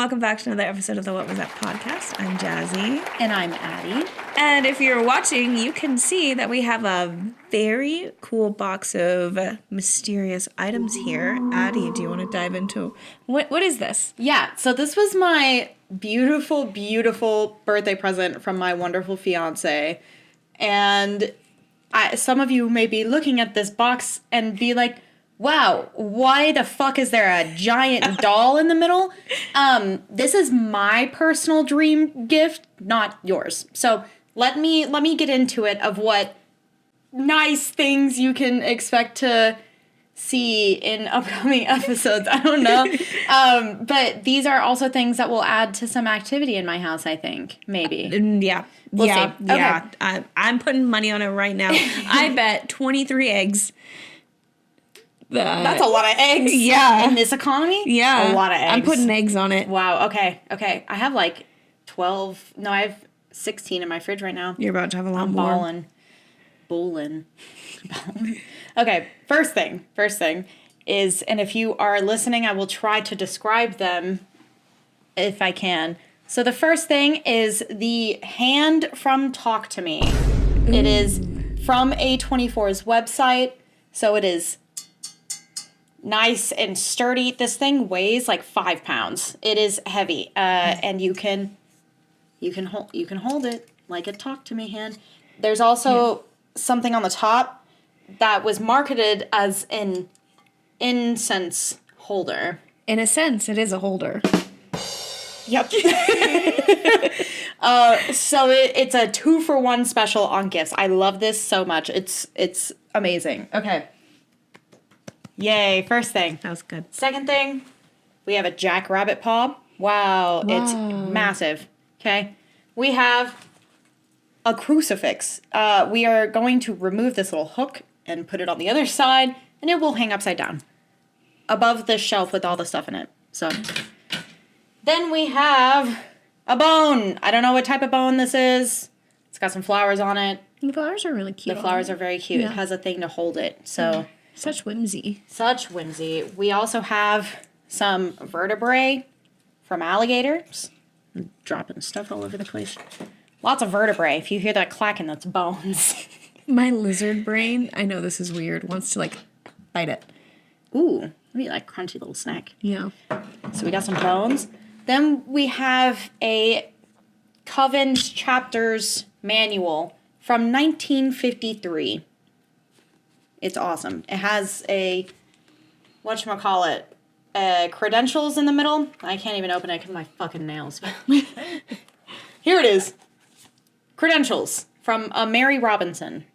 welcome back to another episode of the What Was That podcast. I'm Jazzy. And I'm Addi. And if you're watching, you can see that we have a very cool box of mysterious items here. Addi, do you want to dive into what is this? Yeah, so this was my beautiful, beautiful birthday present from my wonderful fiance. And some of you may be looking at this box and be like, wow, why the fuck is there a giant doll in the middle? This is my personal dream gift, not yours. So let me get into it of what nice things you can expect to see in upcoming episodes. I don't know. But these are also things that will add to some activity in my house, I think. Maybe. Yeah. We'll see. Okay. Yeah. I'm putting money on it right now. I bet 23 eggs. That's a lot of eggs. Yeah. In this economy? Yeah. A lot of eggs. I'm putting eggs on it. Wow. Okay. I have like 12. No, I have 16 in my fridge right now. You're about to have a lot I'm more. Bowling. Okay. First thing is, and if you are listening, I will try to describe them if I can. So the first thing is the hand from Talk to Me. Ooh. It is from A24's website. So it is nice and sturdy. This thing weighs like 5 pounds. It is heavy, and you can hold it like a Talk to Me hand. There's also something on the top that was marketed as an incense holder. In a sense, it is a holder. Yep. So it's a 2-for-1 special on gifts. I love this so much. It's amazing. Okay. Yay, first thing. That was good. Second thing, we have a jackrabbit paw. Wow, it's massive. Okay. We have a crucifix. We are going to remove this little hook and put it on the other side, and it will hang upside down above the shelf with all the stuff in it. So then we have a bone. I don't know what type of bone this is. It's got some flowers on it. The flowers are really cute. The flowers are very cute. Yeah. It has a thing to hold it. So such whimsy. Such whimsy. We also have some vertebrae from alligators. I'm dropping stuff all over the place. Lots of vertebrae. If you hear that clacking, that's bones. My lizard brain, I know this is weird, wants to like bite it. Ooh, maybe like crunchy little snack. Yeah. So we got some bones. Then we have a Coven's Chapters manual from 1953. It's awesome. It has a, whatchamacallit, credentials in the middle. I can't even open it because of my fucking nails. Here it is. Credentials from Mary Robinson.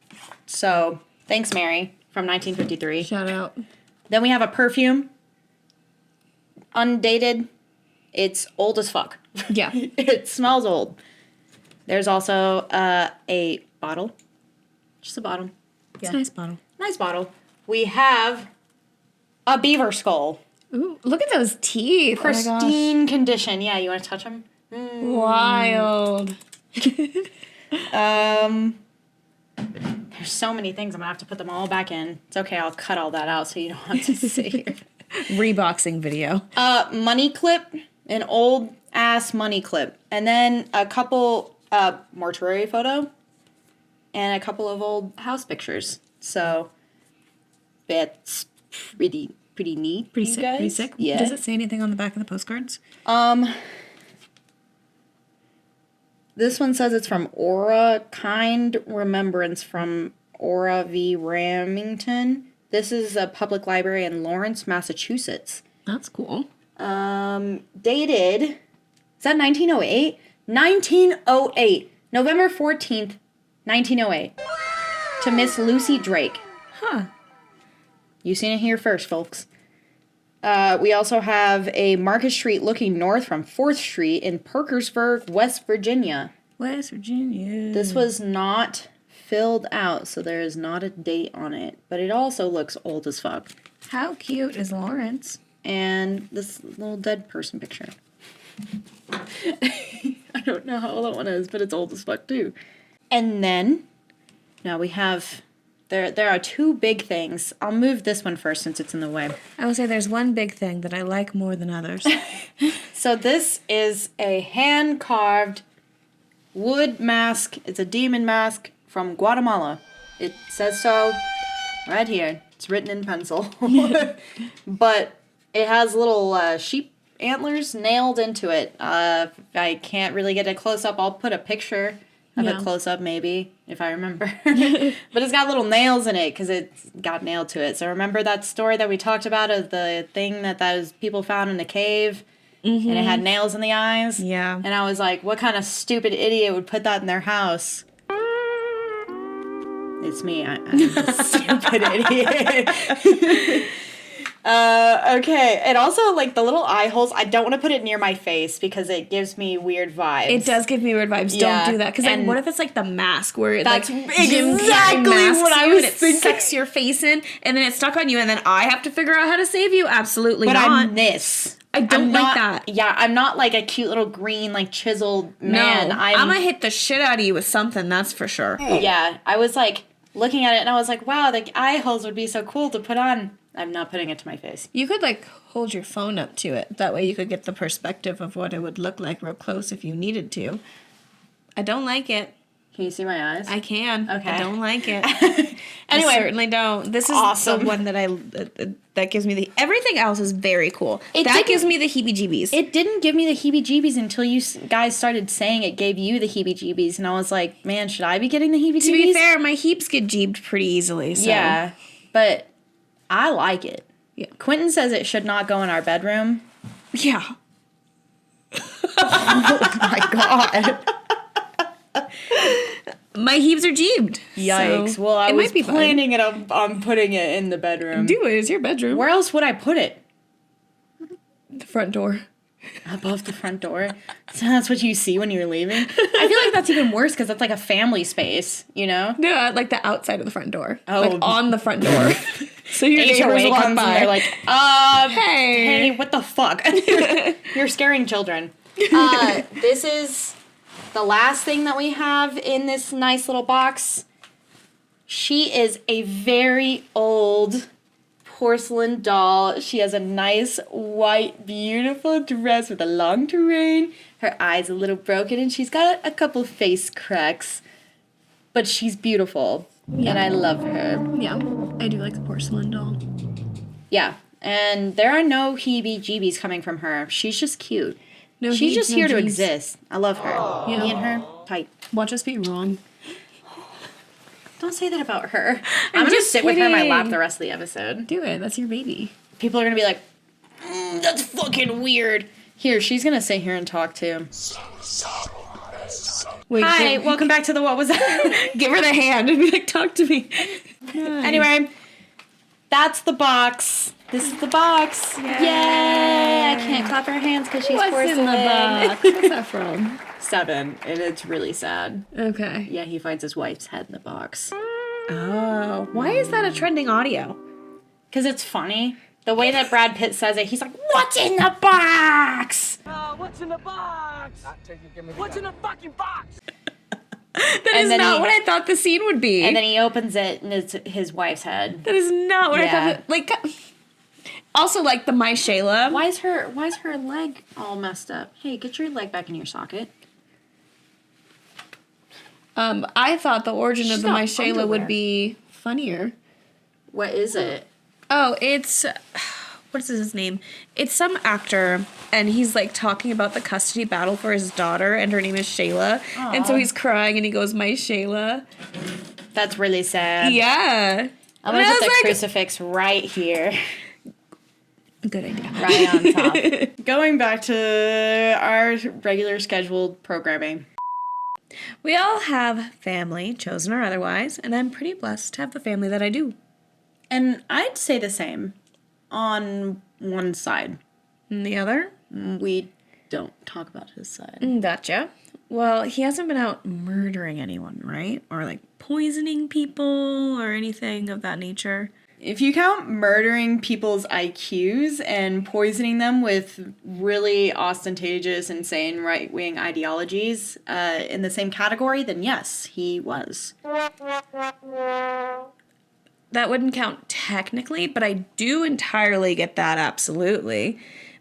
So, thanks, Mary, from 1953. Shout out. Then we have a perfume. Undated. It's old as fuck. Yeah. It smells old. There's also a bottle. Just a bottle. It's a nice bottle. Nice bottle. We have a beaver skull. Ooh, look at those teeth. Pristine condition. Yeah, you want to touch them? Wild. There's so many things. I'm going to have to put them all back in. It's okay. I'll cut all that out so you don't have to see it. Reboxing video. Money clip. An old ass money clip. And then a couple mortuary photo. And a couple of old house pictures. So that's pretty neat. Pretty sick. Guys. Pretty sick. Yeah. Does it say anything on the back of the postcards? This one says it's from Aura, kind remembrance from Aura v. Ramington. This is a public library in Lawrence, Massachusetts. That's cool. Dated, is that 1908? 1908. November 14th, 1908. To Miss Lucy Drake. Huh. You seen it here first, folks. We also have a Market Street looking north from 4th Street in Parkersburg, West Virginia. West Virginia. This was not filled out, so there is not a date on it. But it also looks old as fuck. How cute is Lawrence? And this little dead person picture. I don't know how old that one is, but it's old as fuck too. And then, now we have, there are two big things. I'll move this one first since it's in the way. I will say there's one big thing that I like more than others. So this is a hand-carved wood mask. It's a demon mask from Guatemala. It says so right here. It's written in pencil. But it has little sheep antlers nailed into it. If I can't really get a close-up, I'll put a picture of it close-up maybe, if I remember. But it's got little nails in it because it's got nailed to it. So remember that story that we talked about of the thing that those people found in the cave? Mm-hmm. And it had nails in the eyes? Yeah. And I was like, what kind of stupid idiot would put that in their house? It's me. I'm a stupid idiot. Okay. And also, like, the little eye holes, I don't want to put it near my face because it gives me weird vibes. It does give me weird vibes. Yeah. Don't do that. Because, like, what if it's, like, the mask where it, that's like, exactly what I was thinking. It sucks your face in, and then it's stuck on you, and then I have to figure out how to save you? Absolutely but not. But I'm this. I don't like that. Yeah, I'm not, like, a cute little green, like, chiseled man. No, I'm going to hit the shit out of you with something, that's for sure. Yeah, I was, like, looking at it, and I was like, wow, the eye holes would be so cool to put on. I'm not putting it to my face. You could, like, hold your phone up to it. That way you could get the perspective of what it would look like real close if you needed to. I don't like it. Can you see my eyes? I can. Okay. I don't like it. Anyway. I certainly don't. This is awesome. the one that that gives me the... Everything else is very cool. That gives me the heebie-jeebies. It didn't give me the heebie-jeebies until you guys started saying it gave you the heebie-jeebies. And I was like, man, should I be getting the heebie-jeebies? To be fair, my heaps get jeebed pretty easily. So. Yeah, but I like it. Yeah. Quentin says it should not go in our bedroom. Yeah. Oh my god. My heaves are jeebed. Yikes. So well, I was be planning it on putting it in the bedroom. Do it. It's your bedroom. Where else would I put it? The front door. Above the front door. So that's what you see when you're leaving? I feel like that's even worse because that's like a family space, you know? No, like the outside of the front door. Oh. Like on the front door. So your neighbors HOA walk comes by. and they're like, hey, what the fuck? You're scaring children. This is the last thing that we have in this nice little box. She is a very old porcelain doll. She has a nice, white, beautiful dress with a long train. Her eye's a little broken and she's got a couple face cracks. But she's beautiful. Yeah. And I love her. Yeah, I do like the porcelain doll. Yeah, and there are no heebie-jeebies coming from her. She's just cute. No, she's just here to G's. exist. I love her. Yeah. Me and her, tight. Watch us be wrong. Don't say that about her. I'm going to sit with her in my lap the rest of the episode. Do it. That's your baby. People are going to be like, that's fucking weird. Here, she's going to sit here and talk too. Wait, hi, welcome back to the What Was That? Give her the hand and be like, talk to me. Nice. Anyway, that's the box. This is the box. Yay! I can't clap her hands because she's What's in the box? What's that from? 7, and it's really sad. Okay. Yeah, he finds his wife's head in the box. Oh, why is that a trending audio? Because it's funny. The way that Brad Pitt says it, he's like, what's in the box? What's in the box? What's in the fucking box? That is not what I thought the scene would be. And then he opens it, and it's his wife's head. That is not what I thought. Like, also, like the My Shayla. Why is her leg all messed up? Hey, get your leg back in your socket. I thought the origin of the My Shayla would be funnier. What is it? Oh, it's... What is his name? It's some actor, and he's, like, talking about the custody battle for his daughter, and her name is Shayla. Aww. And so he's crying, and he goes, My Shayla. That's really sad. Yeah. I'm going to put the crucifix right here. Good idea. Right on top. Going back to our regular scheduled programming. We all have family, chosen or otherwise, and I'm pretty blessed to have the family that I do. And I'd say the same on one side. And the other? We don't talk about his side. Gotcha. Well, he hasn't been out murdering anyone, right? Or, like, poisoning people or anything of that nature. If you count murdering people's IQs and poisoning them with really ostentatious, insane right-wing ideologies in the same category, then yes, he was. That wouldn't count technically, but I do entirely get that, absolutely.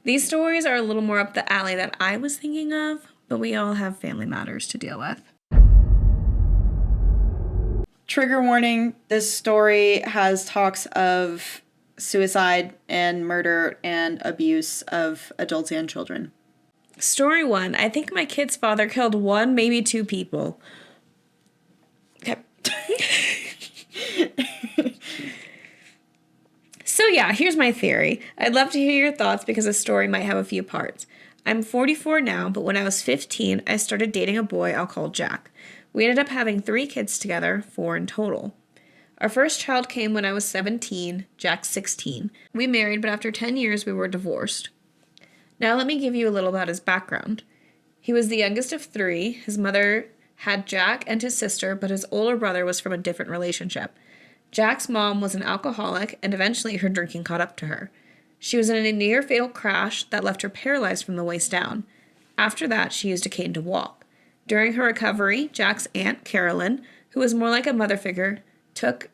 These stories are a little more up the alley that I was thinking of, but we all have family matters to deal with. Trigger warning, this story has talks of suicide and murder and abuse of adults and children. Story 1. I think my kid's father killed 1, maybe 2 people. Okay. So yeah, here's my theory. I'd love to hear your thoughts because the story might have a few parts. I'm 44 now, but when I was 15, I started dating a boy I'll call Jack. We ended up having 3 kids together, 4 in total. Our first child came when I was 17, Jack's 16. We married, but after 10 years, we were divorced. Now let me give you a little about his background. He was the youngest of 3. His mother had Jack and his sister, but his older brother was from a different relationship. Jack's mom was an alcoholic, and eventually her drinking caught up to her. She was in a near-fatal crash that left her paralyzed from the waist down. After that, she used a cane to walk. During her recovery, Jack's aunt, Carolyn, who was more like a mother figure, took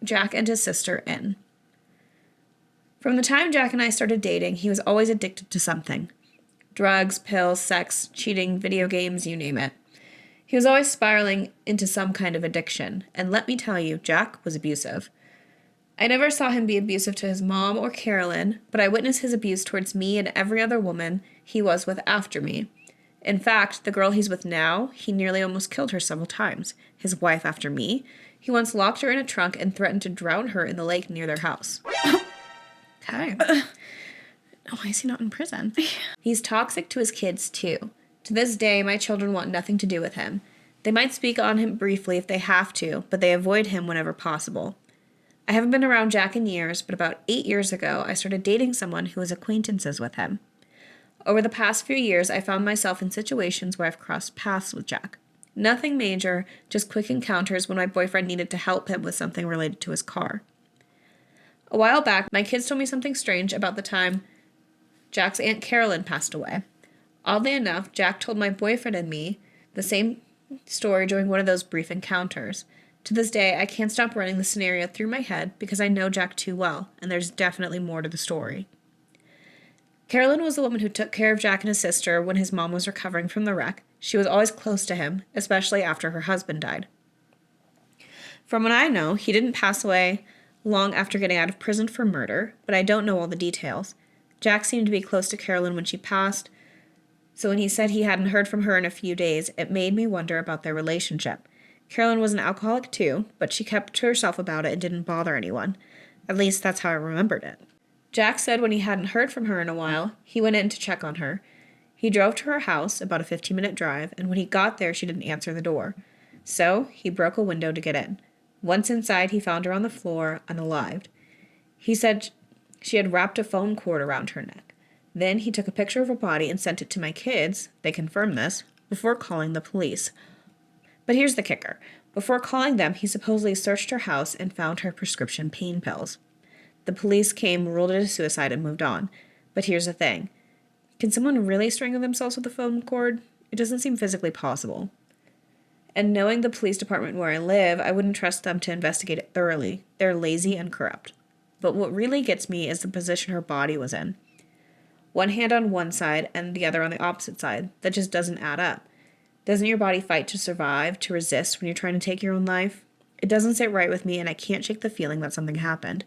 Jack and his sister in. From the time Jack and I started dating, he was always addicted to something. Drugs, pills, sex, cheating, video games, you name it. He was always spiraling into some kind of addiction, and let me tell you, Jack was abusive. I never saw him be abusive to his mom or Carolyn, but I witnessed his abuse towards me and every other woman he was with after me. In fact, the girl he's with now, he nearly almost killed her several times. His wife after me, he once locked her in a trunk and threatened to drown her in the lake near their house. Okay. Why is he not in prison? He's toxic to his kids, too. To this day, my children want nothing to do with him. They might speak on him briefly if they have to, but they avoid him whenever possible. I haven't been around Jack in years, but about 8 years ago, I started dating someone who was acquaintances with him. Over the past few years, I found myself in situations where I've crossed paths with Jack. Nothing major, just quick encounters when my boyfriend needed to help him with something related to his car. A while back, my kids told me something strange about the time Jack's Aunt Carolyn passed away. Oddly enough, Jack told my boyfriend and me the same story during one of those brief encounters. To this day, I can't stop running the scenario through my head because I know Jack too well, and there's definitely more to the story. Carolyn was the woman who took care of Jack and his sister when his mom was recovering from the wreck. She was always close to him, especially after her husband died. From what I know, he didn't pass away long after getting out of prison for murder, but I don't know all the details. Jack seemed to be close to Carolyn when she passed, so when he said he hadn't heard from her in a few days, it made me wonder about their relationship. Carolyn was an alcoholic too, but she kept to herself about it and didn't bother anyone. At least that's how I remembered it. Jack said when he hadn't heard from her in a while, he went in to check on her. He drove to her house, about a 15-minute drive, and when he got there, she didn't answer the door. So he broke a window to get in. Once inside, he found her on the floor, unalived. He said she had wrapped a phone cord around her neck. Then he took a picture of her body and sent it to my kids, they confirmed this, before calling the police. But here's the kicker. Before calling them, he supposedly searched her house and found her prescription pain pills. The police came, ruled it a suicide, and moved on. But here's the thing. Can someone really strangle themselves with a phone cord? It doesn't seem physically possible. And knowing the police department where I live, I wouldn't trust them to investigate it thoroughly. They're lazy and corrupt. But what really gets me is the position her body was in. One hand on one side and the other on the opposite side. That just doesn't add up. Doesn't your body fight to survive, to resist when you're trying to take your own life? It doesn't sit right with me, and I can't shake the feeling that something happened.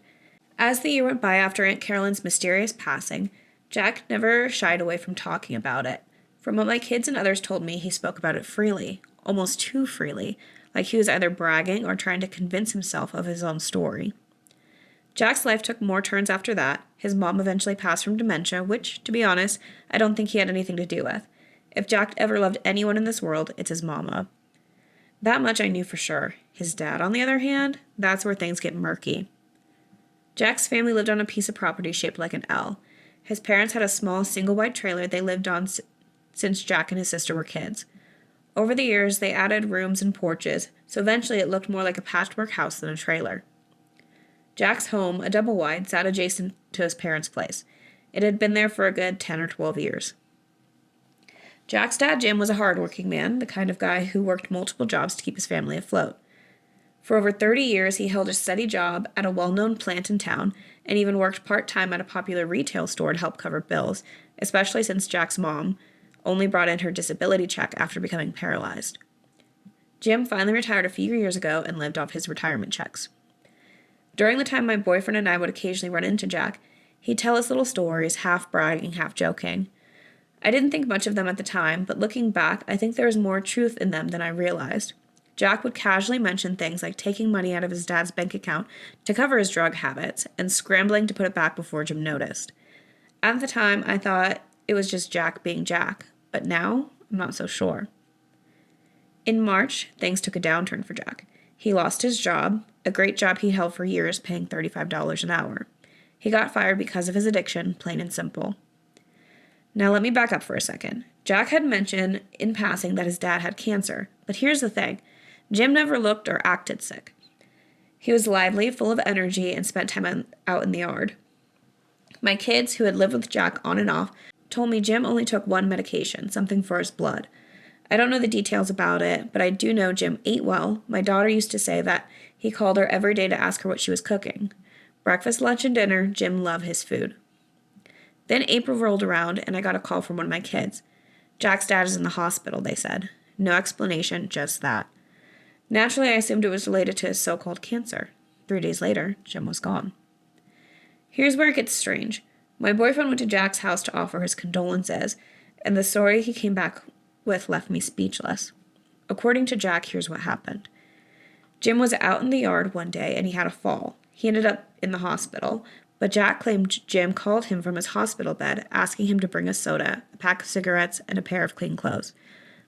As the year went by after Aunt Carolyn's mysterious passing, Jack never shied away from talking about it. From what my kids and others told me, he spoke about it freely, almost too freely, like he was either bragging or trying to convince himself of his own story. Jack's life took more turns after that. His mom eventually passed from dementia, which, to be honest, I don't think he had anything to do with. If Jack ever loved anyone in this world, it's his mama. That much I knew for sure. His dad, on the other hand, that's where things get murky. Jack's family lived on a piece of property shaped like an L. His parents had a small single-wide trailer they lived on since Jack and his sister were kids. Over the years, they added rooms and porches, so eventually it looked more like a patchwork house than a trailer. Jack's home, a double-wide, sat adjacent to his parents' place. It had been there for a good 10 or 12 years. Jack's dad, Jim, was a hard-working man, the kind of guy who worked multiple jobs to keep his family afloat. For over 30 years, he held a steady job at a well-known plant in town and even worked part-time at a popular retail store to help cover bills, especially since Jack's mom only brought in her disability check after becoming paralyzed. Jim finally retired a few years ago and lived off his retirement checks. During the time my boyfriend and I would occasionally run into Jack, he'd tell us little stories, half bragging, half joking. I didn't think much of them at the time, but looking back, I think there was more truth in them than I realized. Jack would casually mention things like taking money out of his dad's bank account to cover his drug habits and scrambling to put it back before Jim noticed. At the time, I thought it was just Jack being Jack, but now I'm not so sure. In March, things took a downturn for Jack. He lost his job, a great job he held for years, paying $35 an hour. He got fired because of his addiction, plain and simple. Now let me back up for a second. Jack had mentioned in passing that his dad had cancer, but here's the thing. Jim never looked or acted sick. He was lively, full of energy, and spent time out in the yard. My kids, who had lived with Jack on and off, told me Jim only took one medication, something for his blood. I don't know the details about it, but I do know Jim ate well. My daughter used to say that he called her every day to ask her what she was cooking. Breakfast, lunch, and dinner, Jim loved his food. Then April rolled around, and I got a call from one of my kids. Jack's dad is in the hospital, they said. No explanation, just that. Naturally, I assumed it was related to his so-called cancer. 3 days later, Jim was gone. Here's where it gets strange. My boyfriend went to Jack's house to offer his condolences, and the story he came back with left me speechless. According to Jack, here's what happened. Jim was out in the yard one day, and he had a fall. He ended up in the hospital, but Jack claimed Jim called him from his hospital bed, asking him to bring a soda, a pack of cigarettes, and a pair of clean clothes.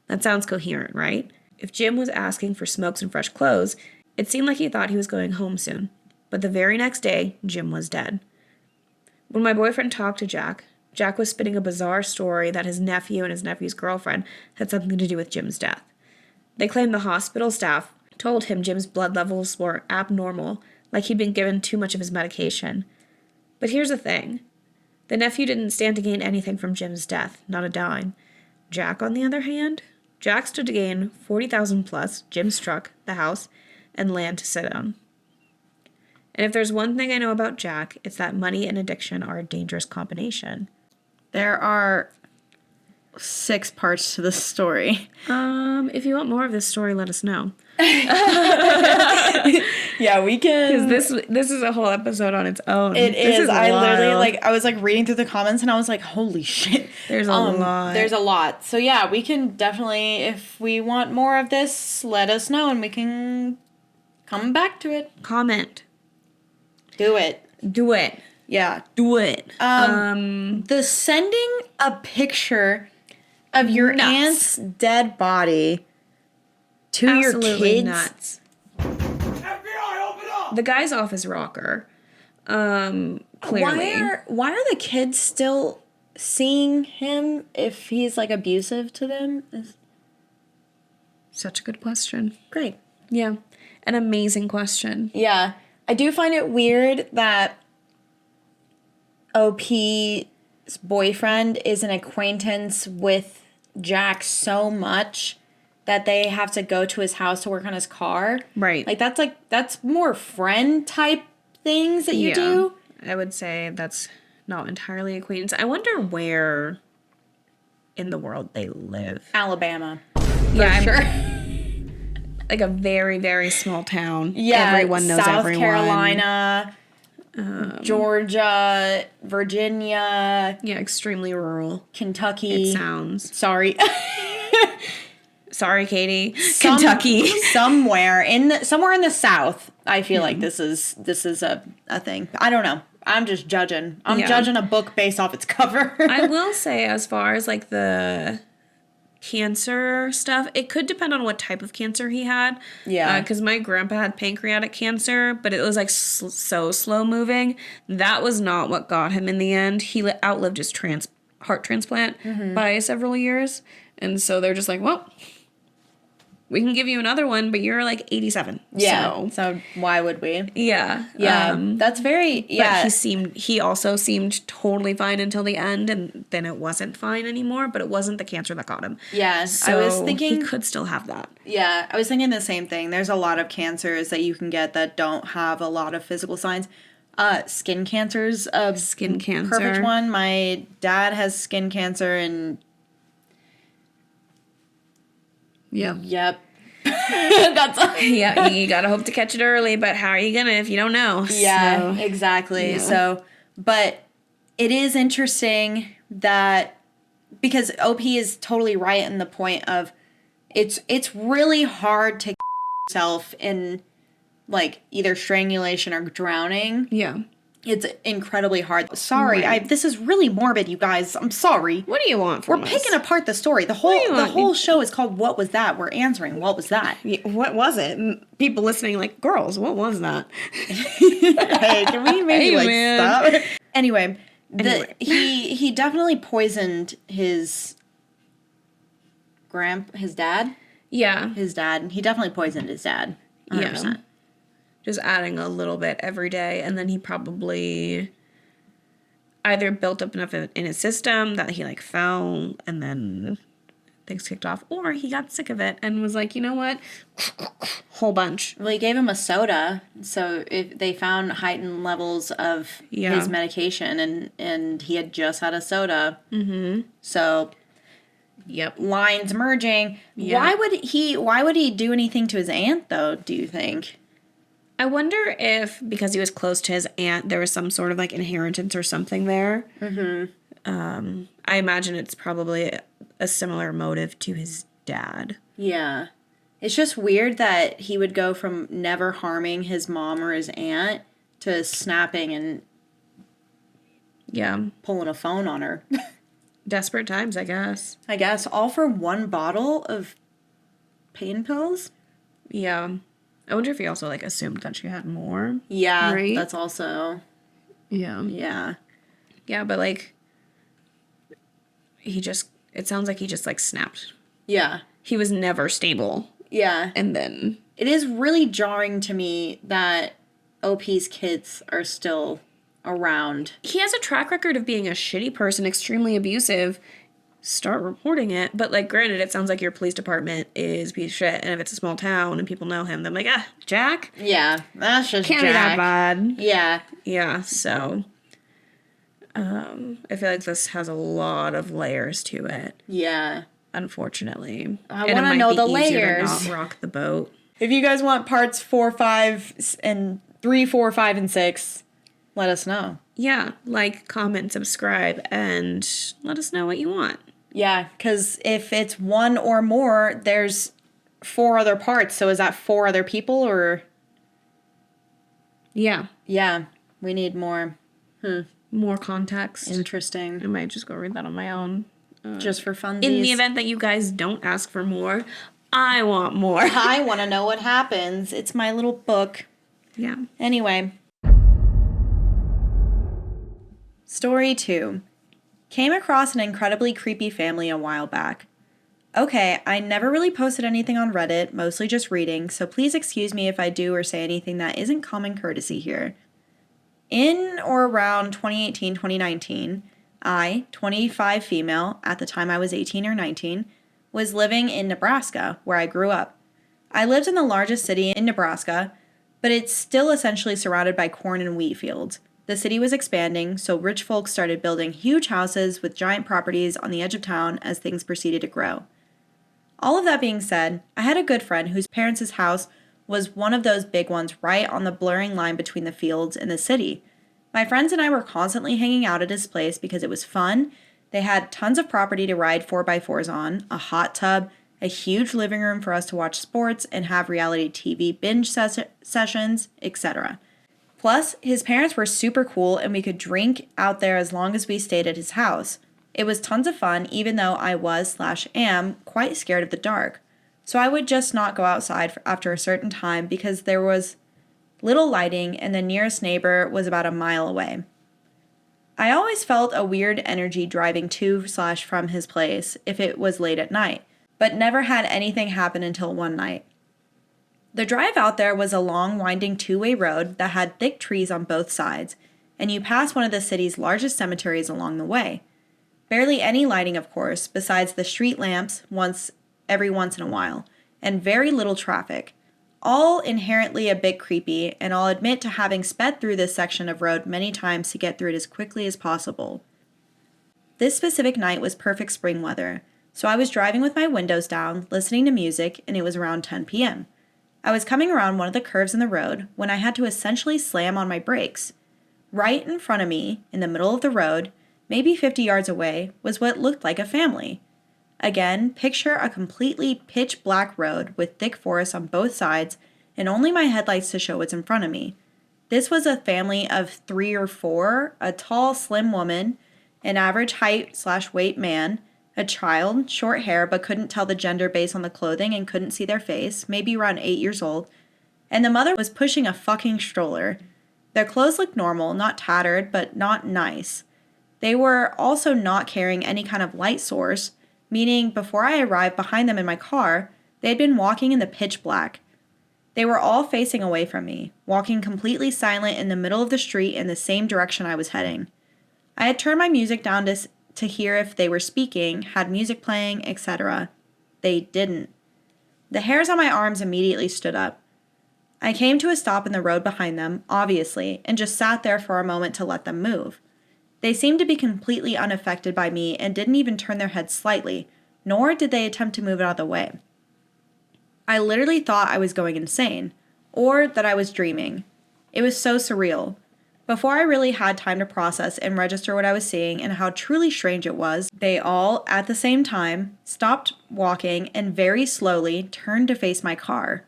That sounds coherent, right? If Jim was asking for smokes and fresh clothes, it seemed like he thought he was going home soon. But the very next day, Jim was dead. When my boyfriend talked to Jack, Jack was spinning a bizarre story that his nephew and his nephew's girlfriend had something to do with Jim's death. They claimed the hospital staff told him Jim's blood levels were abnormal, like he'd been given too much of his medication. But here's the thing. The nephew didn't stand to gain anything from Jim's death, not a dime. Jack, on the other hand, Jack stood to gain $40,000 plus, Jim's truck, the house, and land to sit on. And if there's one thing I know about Jack, it's that money and addiction are a dangerous combination. There are 6 parts to this story. If you want more of this story, let us know. Yeah, we can. Because this is a whole episode on its own. It this is. I wild. literally, I was reading through the comments and I was like, holy shit. There's a lot. There's a lot. So yeah, we can definitely, if we want more of this, let us know and we can come back to it. Comment. Do it. Do it. Yeah. Do it. The sending a picture of your Nuts. aunt's dead body to Absolutely your kids. nuts. FBI, open up! The guy's off his rocker. Clearly. Why are the kids still seeing him if he's abusive to them? Such a good question. Great. Yeah. An amazing question. Yeah. I do find it weird that OP's boyfriend is an acquaintance with Jack so much that they have to go to his house to work on his car. Right. That's more friend type things that you do. I would say that's not entirely acquaintance. I wonder where in the world they live. Alabama. Yeah, Sure. Like a very, very small town. Yeah. Everyone knows South everyone. Carolina, Georgia, Virginia, Yeah, extremely rural. Kentucky. It sounds. Sorry. Sorry, Katie. Kentucky. somewhere in the South. I feel like this is a thing. I don't know. I'm just judging. I'm judging a book based off its cover. I will say, as far as the cancer stuff, it could depend on what type of cancer he had. Yeah. Because my grandpa had pancreatic cancer, but it was so slow moving. That was not what got him in the end. He outlived his heart transplant by several years. And so they're just like, well, we can give you another one, but you're like 87. Yeah. So why would we? Yeah. Yeah. That's very, yeah. But he also seemed totally fine until the end, and then it wasn't fine anymore, but it wasn't the cancer that got him. Yeah. So I was thinking. He could still have that. Yeah. I was thinking the same thing. There's a lot of cancers that you can get that don't have a lot of physical signs. Skin cancer's a Skin cancer. perfect one. My dad has skin cancer and. Yeah. Yep. That's Yeah, you gotta hope to catch it early, but how are you gonna if you don't know? Yeah, So, exactly. yeah. So, but it is interesting that because OP is totally right in the point of it's really hard to yourself in like either strangulation or drowning. Yeah. It's incredibly hard. Sorry, Right. this is really morbid, you guys. I'm sorry. What do you want from We're us? picking apart the story. The do you want? whole show is called "What Was That?" We're answering "What was that?" Yeah, what was it? People listening like, girls, what was that? Hey, can we maybe Hey, man. stop? Anyway, he definitely poisoned his dad. Yeah. His dad. He definitely poisoned his dad. 100%. Yeah. Just adding a little bit every day, and then he probably either built up enough in his system that he like fell and then things kicked off, or he got sick of it and was like, you know what, whole bunch. Well, he gave him a soda, so if they found heightened levels of his medication, and he had just had a soda. Mm-hmm. So, Yep. lines merging. Yeah. Why would he do anything to his aunt though? Do you think? I wonder if because he was close to his aunt, there was some sort of like inheritance or something there. Mm-hmm. I imagine it's probably a similar motive to his dad. Yeah. It's just weird that he would go from never harming his mom or his aunt to snapping and Yeah. pulling a phone on her. Desperate times, I guess. I guess all for one bottle of pain pills? Yeah. I wonder if he also like assumed that she had more. Yeah, Right? that's also Yeah. yeah. Yeah, but like it sounds like he just like snapped. Yeah. He was never stable. Yeah. And then It is really jarring to me that OP's kids are still around. he has a track record of being a shitty person, extremely abusive. Start reporting it. But like granted, it sounds like your police department is a piece of shit, and if it's a small town and people know him, then like, Jack? Yeah, that's just Can't be that Jack. bad. Yeah. Yeah, so I feel like this has a lot of layers to it, Yeah. unfortunately. I And it wanna might know be the easier layers. to not rock the boat. If you guys want parts 4, 5, and 3, 4, 5, and 6, let us know. Yeah, like, comment, subscribe, and let us know what you want. Yeah, because if it's one or more, there's 4 other parts. So is that 4 other people or? Yeah, Yeah, we need more. more context. Interesting. I might just go read that on my own. Just for funsies. In the event that you guys don't ask for more, I want more. I want to know what happens. It's my little book. Yeah. Anyway. Story 2. Came across an incredibly creepy family a while back. Okay, I never really posted anything on Reddit, mostly just reading, so please excuse me if I do or say anything that isn't common courtesy here. In or around 2018-2019, I, 25 female, at the time I was 18 or 19, was living in Nebraska, where I grew up. I lived in the largest city in Nebraska, but it's still essentially surrounded by corn and wheat fields. The city was expanding, so rich folks started building huge houses with giant properties on the edge of town as things proceeded to grow. All of that being said, I had a good friend whose parents' house was one of those big ones right on the blurring line between the fields and the city. My friends and I were constantly hanging out at his place because it was fun. They had tons of property to ride 4x4s on, a hot tub, a huge living room for us to watch sports and have reality TV binge sessions, etc. Plus, his parents were super cool and we could drink out there as long as we stayed at his house. It was tons of fun even though I was/am quite scared of the dark. So I would just not go outside after a certain time because there was little lighting and the nearest neighbor was about a mile away. I always felt a weird energy driving to/from his place if it was late at night. but never had anything happen until one night. The drive out there was a long, winding two-way road that had thick trees on both sides, and you passed one of the city's largest cemeteries along the way. Barely any lighting, of course, besides the street lamps every once in a while, and very little traffic. All inherently a bit creepy, and I'll admit to having sped through this section of road many times to get through it as quickly as possible. This specific night was perfect spring weather, so I was driving with my windows down, listening to music, and it was around 10 p.m. I was coming around one of the curves in the road when I had to essentially slam on my brakes. Right in front of me, in the middle of the road, maybe 50 yards away, was what looked like a family. Again, picture a completely pitch black road with thick forest on both sides and only my headlights to show what's in front of me. This was a family of 3 or 4, a tall, slim woman, an average height/weight man, a child, short hair but couldn't tell the gender based on the clothing and couldn't see their face, maybe around 8 years old, and the mother was pushing a fucking stroller. Their clothes looked normal, not tattered, but not nice. They were also not carrying any kind of light source, meaning before I arrived behind them in my car, they had been walking in the pitch black. They were all facing away from me, walking completely silent in the middle of the street in the same direction I was heading. I had turned my music down to hear if they were speaking, had music playing, etc. They didn't. The hairs on my arms immediately stood up. I came to a stop in the road behind them, obviously, and just sat there for a moment to let them move. They seemed to be completely unaffected by me and didn't even turn their heads slightly, nor did they attempt to move out of the way. I literally thought I was going insane, or that I was dreaming. It was so surreal. Before I really had time to process and register what I was seeing and how truly strange it was, they all, at the same time, stopped walking and very slowly turned to face my car.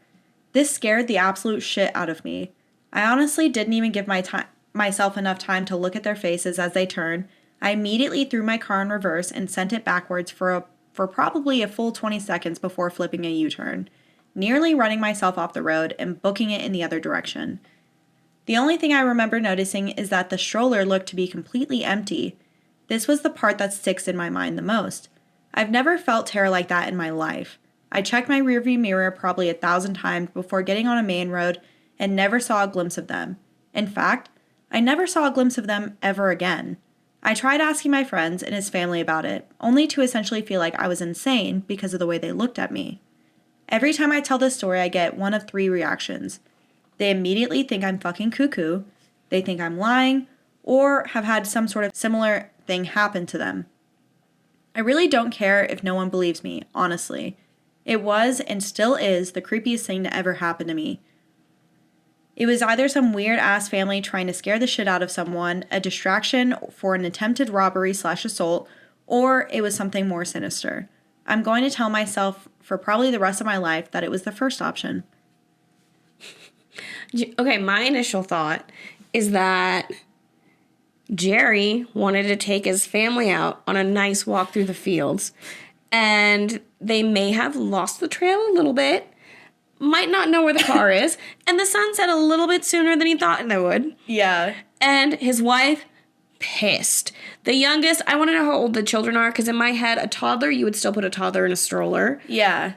This scared the absolute shit out of me. I honestly didn't even give myself enough time to look at their faces as they turned. I immediately threw my car in reverse and sent it backwards for probably a full 20 seconds before flipping a U-turn, nearly running myself off the road and booking it in the other direction. The only thing I remember noticing is that the stroller looked to be completely empty. This was the part that sticks in my mind the most. I've never felt terror like that in my life. I checked my rearview mirror probably 1,000 times before getting on a main road and never saw a glimpse of them. In fact, I never saw a glimpse of them ever again. I tried asking my friends and his family about it, only to essentially feel like I was insane because of the way they looked at me. Every time I tell this story, I get one of 3 reactions. They immediately think I'm fucking cuckoo, they think I'm lying, or have had some sort of similar thing happen to them. I really don't care if no one believes me, honestly. It was and still is the creepiest thing to ever happen to me. It was either some weird-ass family trying to scare the shit out of someone, a distraction for an attempted robbery/assault, or it was something more sinister. I'm going to tell myself for probably the rest of my life that it was the first option. Okay, my initial thought is that Jerry wanted to take his family out on a nice walk through the fields, and they may have lost the trail a little bit, might not know where the car is, and the sun set a little bit sooner than he thought they would. Yeah. And his wife, pissed. The youngest, I want to know how old the children are, because in my head, a toddler, you would still put a toddler in a stroller. Yeah.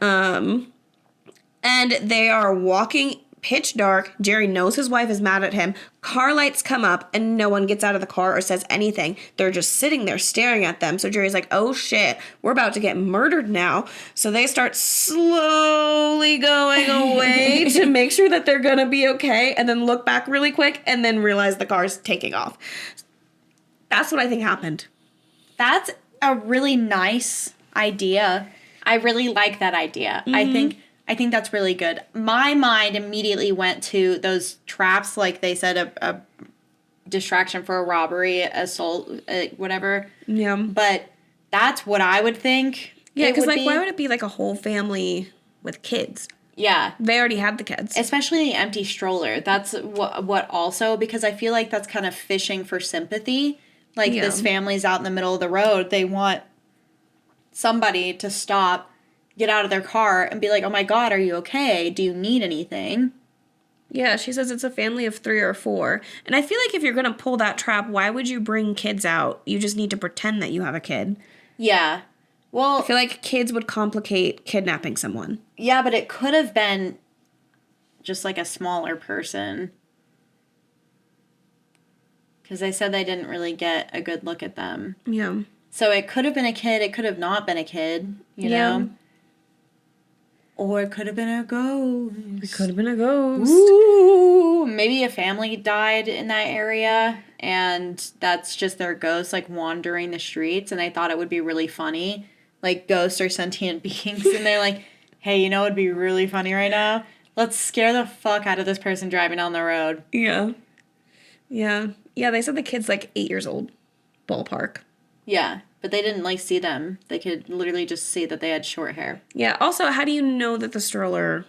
And they are walking pitch dark. Jerry knows his wife is mad at him. Car lights come up and no one gets out of the car or says anything. They're just sitting there staring at them. So Jerry's like, oh shit, we're about to get murdered now. So they start slowly going away to make sure that they're gonna be okay, and then look back really quick and then realize the car's taking off. That's what I think happened. That's a really nice idea. I really like that idea. Mm-hmm. I think that's really good. My mind immediately went to those traps, like they said, a distraction for a robbery, assault, whatever. Yeah. But that's what I would think. Yeah, because why would it be like a whole family with kids? Yeah. They already had the kids. Especially the empty stroller. That's what also, because I feel like that's kind of fishing for sympathy. Like, this family's out in the middle of the road. They want somebody to stop, get out of their car, and be like, oh my God, are you okay? Do you need anything? Yeah, she says it's a family of 3 or 4. And I feel like if you're going to pull that trap, why would you bring kids out? You just need to pretend that you have a kid. Yeah. Well, I feel like kids would complicate kidnapping someone. yeah, but it could have been just like a smaller person. Because they said they didn't really get a good look at them. Yeah. So it could have been a kid. It could have not been a kid, you know? Or it could have been a ghost. It could have been a ghost. Ooh, maybe a family died in that area and that's just their ghost like wandering the streets and they thought it would be really funny. Like ghosts are sentient beings and they're like, hey, you know what would be really funny right now? Let's scare the fuck out of this person driving down the road. Yeah. Yeah. Yeah, they said the kid's like 8 years old. Ballpark. Yeah, but they didn't like see them. They could literally just see that they had short hair. Yeah. Also, how do you know that the stroller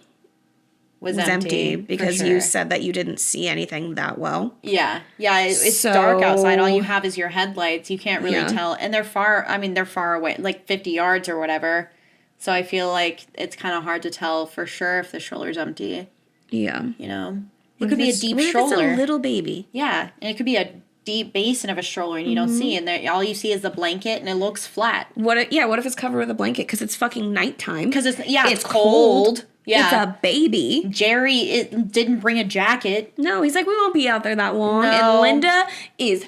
was empty? Because you said that you didn't see anything that well. Yeah. Yeah, it's dark outside. All you have is your headlights. You can't really tell. And they're far away, like 50 yards or whatever. So I feel like it's kind of hard to tell for sure if the stroller's empty. Yeah. You know? It could be a deep stroller. It's a little baby. Yeah, and it could be a deep basin of a stroller and you don't see, and there, all you see is the blanket and it looks flat. What if it's covered with a blanket because it's fucking nighttime? Because it's cold. Yeah. It's a baby. Jerry didn't bring a jacket. No, he's like, we won't be out there that long. No. And Linda is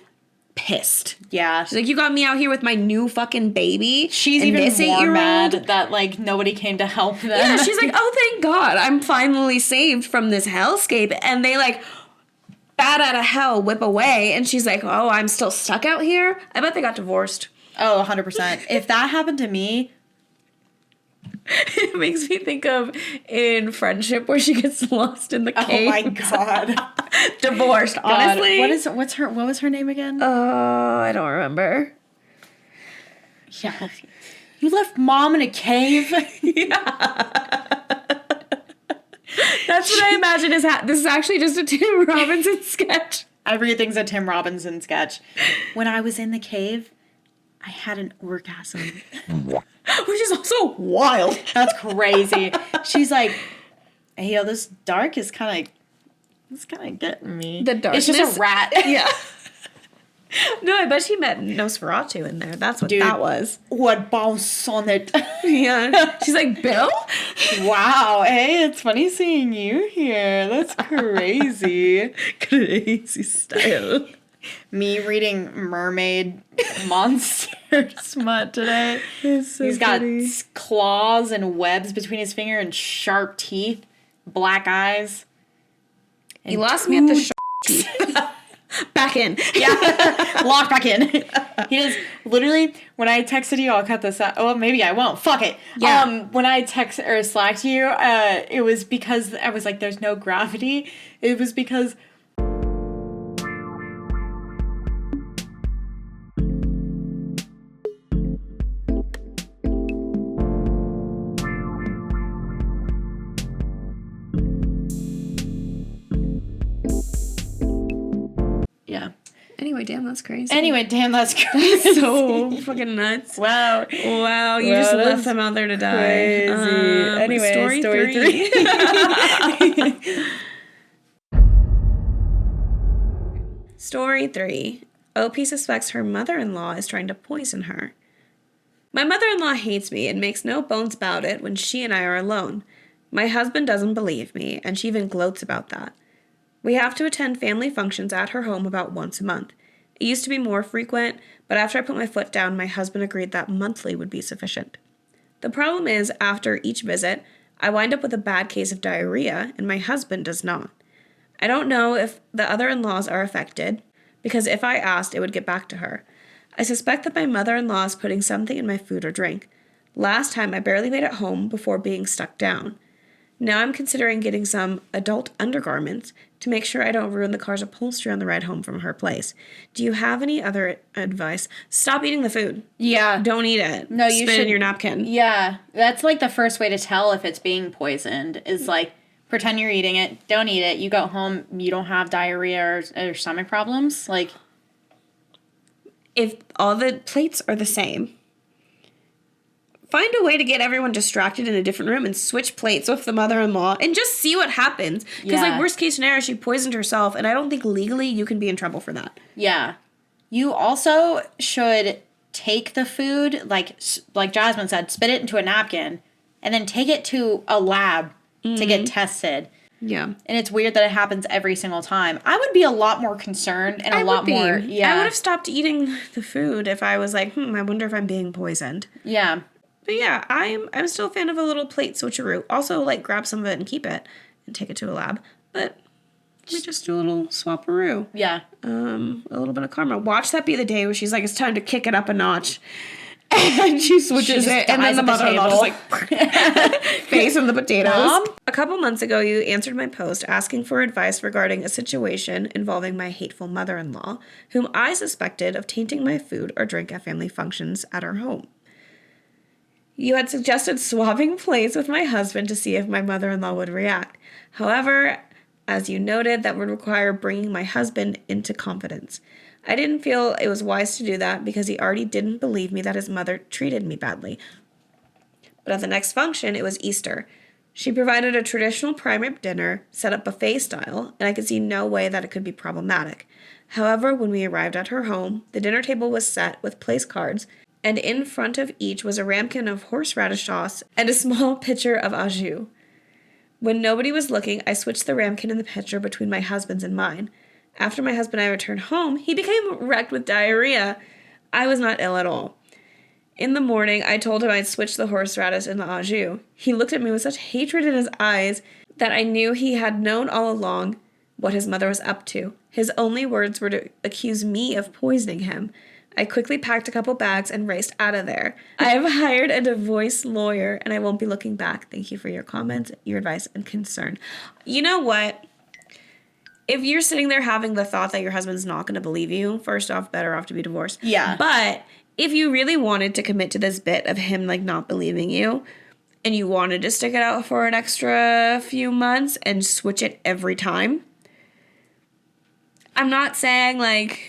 pissed. Yeah. She's like, you got me out here with my new fucking baby. She's even more mad that, like, nobody came to help them. Yeah, she's like, oh, thank God. I'm finally saved from this hellscape. And they, like, bat out of hell, whip away. And she's like, oh, I'm still stuck out here? I bet they got divorced. Oh, 100%. If that happened to me... It makes me think of in Friendship where she gets lost in the cave. Oh my God. Divorced, honestly. What was her name again? Oh, I don't remember. Yeah. You left Mom in a cave? Yeah. That's what I imagine is this is actually just a Tim Robinson sketch. Everything's a Tim Robinson sketch. When I was in the cave, I had an orgasm. Which is also wild. That's crazy. She's like, hey, yo, this dark is kind of getting me. The darkness? It's just a rat. Yeah. No, I bet she met Nosferatu in there. That's what that was. What bounce on it. Yeah. She's like, Bill? Wow. Hey, it's funny seeing you here. That's crazy. Crazy style. Me reading mermaid monster smut today. So He's got claws and webs between his finger and sharp teeth, black eyes. You lost me at the teeth. Back in. Yeah. Lock back in. He does literally when I texted you, I'll cut this out. Oh, maybe I won't. Fuck it. Yeah. When I text or slacked you, it was because I was like, there's no gravity. It was because Anyway, damn, that's crazy. So fucking nuts. Wow. Wow, you just left them out there to die. Crazy. Anyway, story three. Story 3. OP suspects her mother-in-law is trying to poison her. My mother-in-law hates me and makes no bones about it when she and I are alone. My husband doesn't believe me, and she even gloats about that. We have to attend family functions at her home about once a month. It used to be more frequent, but after I put my foot down, my husband agreed that monthly would be sufficient. The problem is, after each visit, I wind up with a bad case of diarrhea, and my husband does not. I don't know if the other in-laws are affected, because if I asked, it would get back to her. I suspect that my mother-in-law is putting something in my food or drink. Last time, I barely made it home before being stuck down. Now I'm considering getting some adult undergarments to make sure I don't ruin the car's upholstery on the ride home from her place. Do you have any other advice? Stop eating the food. Yeah. Don't eat it. No, you Spit should. in your napkin. Yeah. That's like the first way to tell if it's being poisoned is like pretend you're eating it. Don't eat it. You go home. You don't have diarrhea or stomach problems. Like, if all the plates are the same, find a way to get everyone distracted in a different room and switch plates with the mother-in-law and just see what happens. Because, like, worst case scenario, she poisoned herself, and I don't think legally you can be in trouble for that. Yeah. You also should take the food, like Jasmine said, spit it into a napkin, and then take it to a lab to get tested. Yeah. And it's weird that it happens every single time. I would be a lot more concerned and a lot more. Yeah. I would have stopped eating the food if I was like, I wonder if I'm being poisoned. Yeah. But yeah, I'm still a fan of a little plate switcheroo. Also, like, grab some of it and keep it and take it to a lab. But we just do a little swapperoo. Yeah. A little bit of karma. Watch that be the day where she's like, it's time to kick it up a notch. And she switches it, and then the mother-in-law just like face in the potatoes. Mom? A couple months ago, you answered my post asking for advice regarding a situation involving my hateful mother-in-law, whom I suspected of tainting my food or drink at family functions at our home. You had suggested swapping plates with my husband to see if my mother-in-law would react. However, as you noted, that would require bringing my husband into confidence. I didn't feel it was wise to do that because he already didn't believe me that his mother treated me badly. But at the next function, it was Easter. She provided a traditional prime rib dinner, set up buffet style, and I could see no way that it could be problematic. However, when we arrived at her home, the dinner table was set with place cards, and in front of each was a ramekin of horseradish sauce and a small pitcher of au jus. When nobody was looking, I switched the ramekin and the pitcher between my husband's and mine. After my husband and I returned home, he became wrecked with diarrhea. I was not ill at all. In the morning, I told him I'd switched the horseradish and the au jus. He looked at me with such hatred in his eyes that I knew he had known all along what his mother was up to. His only words were to accuse me of poisoning him. I quickly packed a couple bags and raced out of there. I have hired a divorce lawyer, and I won't be looking back. Thank you for your comments, your advice, and concern. You know what? If you're sitting there having the thought that your husband's not going to believe you, first off, better off to be divorced. Yeah. But if you really wanted to commit to this bit of him, like, not believing you, and you wanted to stick it out for an extra few months and switch it every time, I'm not saying, like,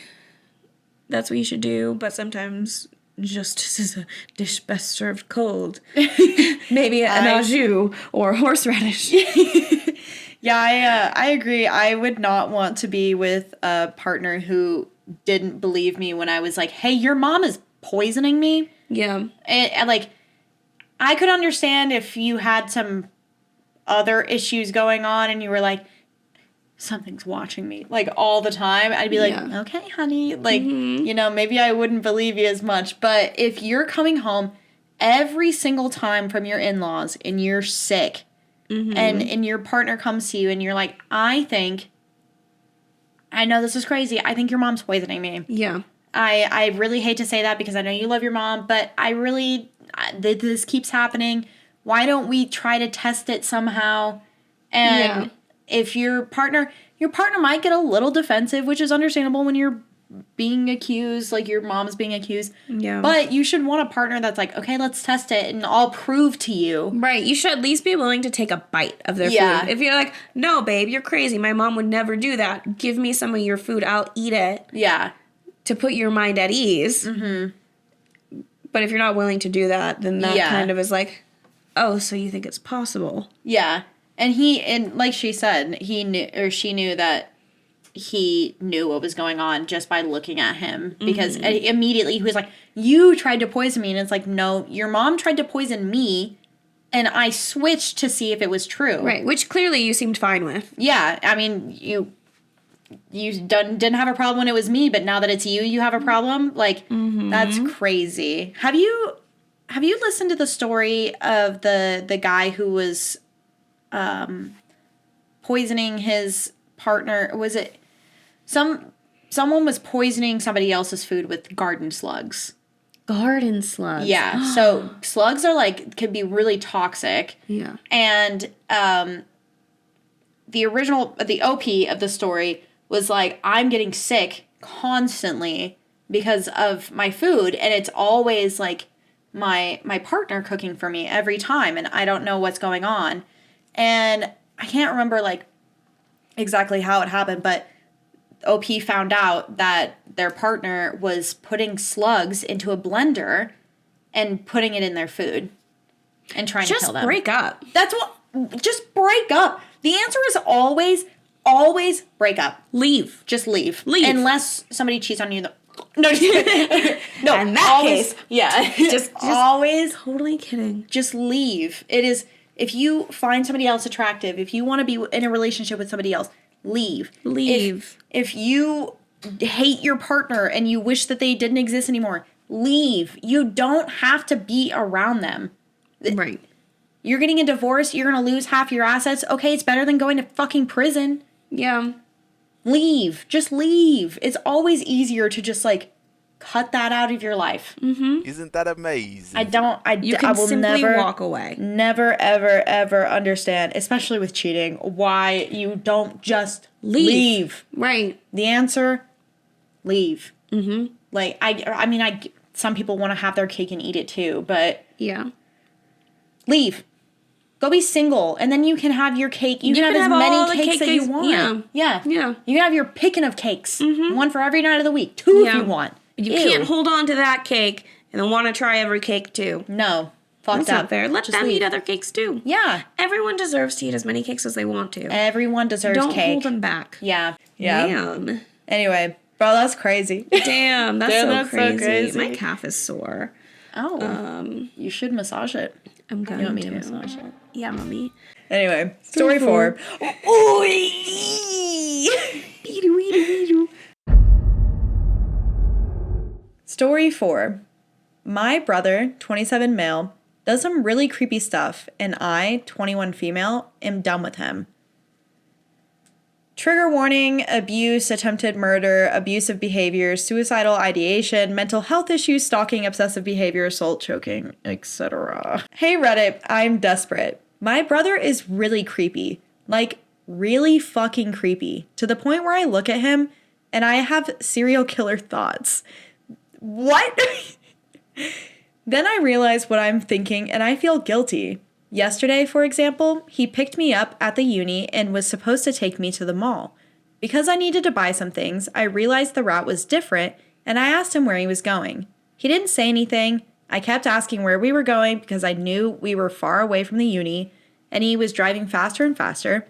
that's what you should do, but sometimes justice is a dish best served cold. Maybe an au jus or horseradish. Yeah, I agree. I would not want to be with a partner who didn't believe me when I was like, hey, your mom is poisoning me. Yeah. And like, I could understand if you had some other issues going on and you were like, something's watching me, like, all the time. I'd be like, okay, honey. Like, you know, maybe I wouldn't believe you as much. But if you're coming home every single time from your in-laws and you're sick, and your partner comes to you and you're like, I know this is crazy. I think your mom's poisoning me. Yeah. I really hate to say that because I know you love your mom, but this keeps happening. Why don't we try to test it somehow? And if your partner might get a little defensive, which is understandable when you're being accused, like your mom's being accused. Yeah. But you should want a partner that's like, okay, let's test it and I'll prove to you. Right. You should at least be willing to take a bite of their food. If you're like, no, babe, you're crazy. My mom would never do that. Give me some of your food. I'll eat it. Yeah. To put your mind at ease. Mm-hmm. But if you're not willing to do that, then that kind of is like, oh, so you think it's possible. Yeah. And like she said, she knew that he knew what was going on just by looking at him, because immediately he was like, you tried to poison me. And it's like, no, your mom tried to poison me and I switched to see if it was true. Right. Which clearly you seemed fine with. Yeah. I mean, you didn't have a problem when it was me, but now that it's you have a problem. Like, that's crazy. Have you listened to the story of the guy who was poisoning his partner? Was it someone was poisoning somebody else's food with garden slugs? Garden slugs. Yeah. So slugs are can be really toxic. Yeah. And the OP of the story was like, I'm getting sick constantly because of my food, and it's always like my partner cooking for me every time, and I don't know what's going on. And I can't remember exactly how it happened, but OP found out that their partner was putting slugs into a blender and putting it in their food and trying to kill them. Just break up. Just break up. The answer is always break up. Leave. Just leave. Leave. Unless somebody cheats on you No, no. In that case, yeah. just always totally kidding. just leave. It is, if you find somebody else attractive, if you want to be in a relationship with somebody else, leave. Leave. If you hate your partner and you wish that they didn't exist anymore, leave. You don't have to be around them. Right. You're getting a divorce, you're going to lose half your assets. Okay, it's better than going to fucking prison. Yeah. Leave. Just leave. It's always easier to just like cut that out of your life. Mm-hmm. Isn't that amazing? You can will simply never walk away. Never, ever, ever understand, especially with cheating, why you don't just leave. Right. The answer, leave. Mm-hmm. Like, I mean, some people want to have their cake and eat it too, but Yeah. leave. Go be single, and then you can have your cake. You can have as all the many cakes that you want. Yeah. You can have your picking of cakes. Mm-hmm. One for every night of the week. 2 if you want. You Ew. can't hold on to that cake and then want to try every cake too. No. Fuck That's that. not fair. Let Just them leave. eat other cakes too. Yeah. Everyone deserves to eat as many cakes as they want to. Everyone deserves Don't cake. hold them back. Yeah. Yeah. Damn. Anyway, bro, that's crazy. Damn, that's, Damn, so, that's so crazy. crazy. My calf is sore. Oh. You should massage it. I'm going You want me to. to massage it? Yeah, mommy. Anyway, story 4. Story 4. My brother, 27 male, does some really creepy stuff, and I, 21 female, am done with him. Trigger warning: abuse, attempted murder, abusive behavior, suicidal ideation, mental health issues, stalking, obsessive behavior, assault, choking, etc. Hey Reddit, I'm desperate. My brother is really creepy. Like, really fucking creepy. To the point where I look at him and I have serial killer thoughts. What? Then I realize what I'm thinking and I feel guilty. Yesterday, for example, he picked me up at the uni and was supposed to take me to the mall. Because I needed to buy some things, I realized the route was different and I asked him where he was going. He didn't say anything. I kept asking where we were going because I knew we were far away from the uni and he was driving faster and faster.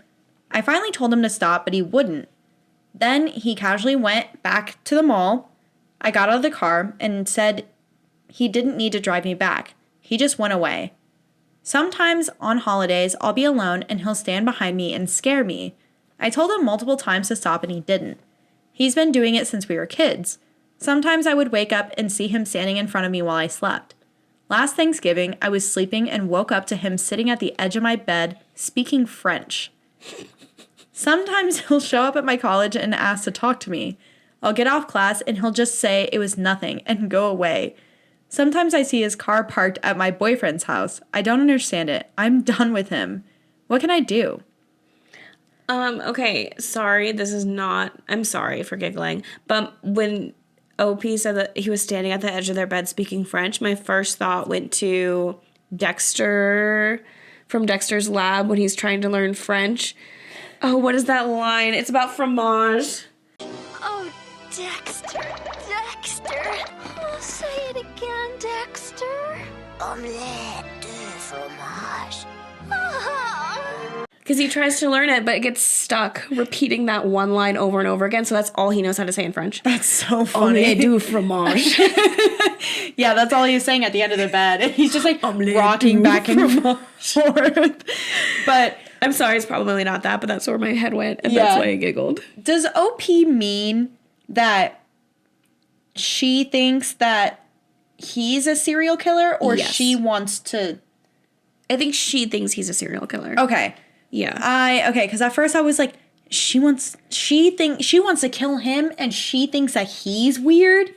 I finally told him to stop, but he wouldn't. Then he casually went back to the mall. I got out of the car and said he didn't need to drive me back. He just went away. Sometimes on holidays, I'll be alone and he'll stand behind me and scare me. I told him multiple times to stop and he didn't. He's been doing it since we were kids. Sometimes I would wake up and see him standing in front of me while I slept. Last Thanksgiving, I was sleeping and woke up to him sitting at the edge of my bed, speaking French. Sometimes he'll show up at my college and ask to talk to me. I'll get off class and he'll just say it was nothing and go away. Sometimes I see his car parked at my boyfriend's house. I don't understand it. I'm done with him. What can I do? Okay, sorry, I'm sorry for giggling, but when OP said that he was standing at the edge of their bed speaking French, my first thought went to Dexter from Dexter's Lab when he's trying to learn French. Oh, what is that line? It's about fromage. Oh, Dexter, Dexter. Oh, say it again, Dexter. Omelette de fromage. Because he tries to learn it, but it gets stuck repeating that one line over and over again, so that's all he knows how to say in French. That's so funny. Omelette du fromage. Yeah, that's all he was saying at the end of the bed. And he's just like rocking back and forth. But I'm sorry, it's probably not that, but that's where my head went, and that's why I giggled. Does OP mean that she thinks that he's a serial killer, or Yes. she wants to? I think she thinks he's a serial killer. Okay. Yeah. Okay, because at first I was like, she wants to kill him, and she thinks that he's weird.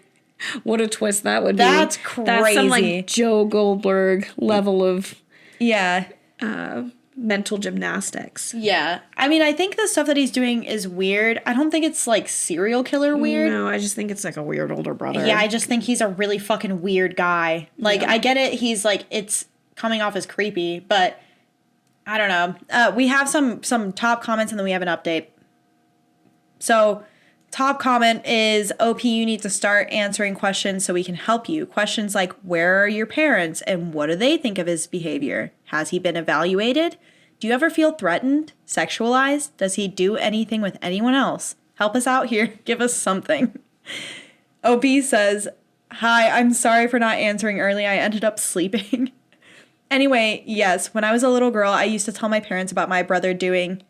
What a twist that would That's be. crazy. That's some like Joe Goldberg level of mental gymnastics. Yeah. I mean, I think the stuff that he's doing is weird. I don't think it's like serial killer weird. No, I just think it's like a weird older brother. Yeah, I just think he's a really fucking weird guy. Like, I get it. He's like, it's coming off as creepy, but I don't know. We have some top comments and then we have an update. So, top comment is, OP, you need to start answering questions so we can help you. Questions like, where are your parents and what do they think of his behavior? Has he been evaluated? Do you ever feel threatened? Sexualized? Does he do anything with anyone else? Help us out here. Give us something. OP says, "Hi, I'm sorry for not answering early. I ended up sleeping." Anyway, yes, when I was a little girl, I used to tell my parents about my brother going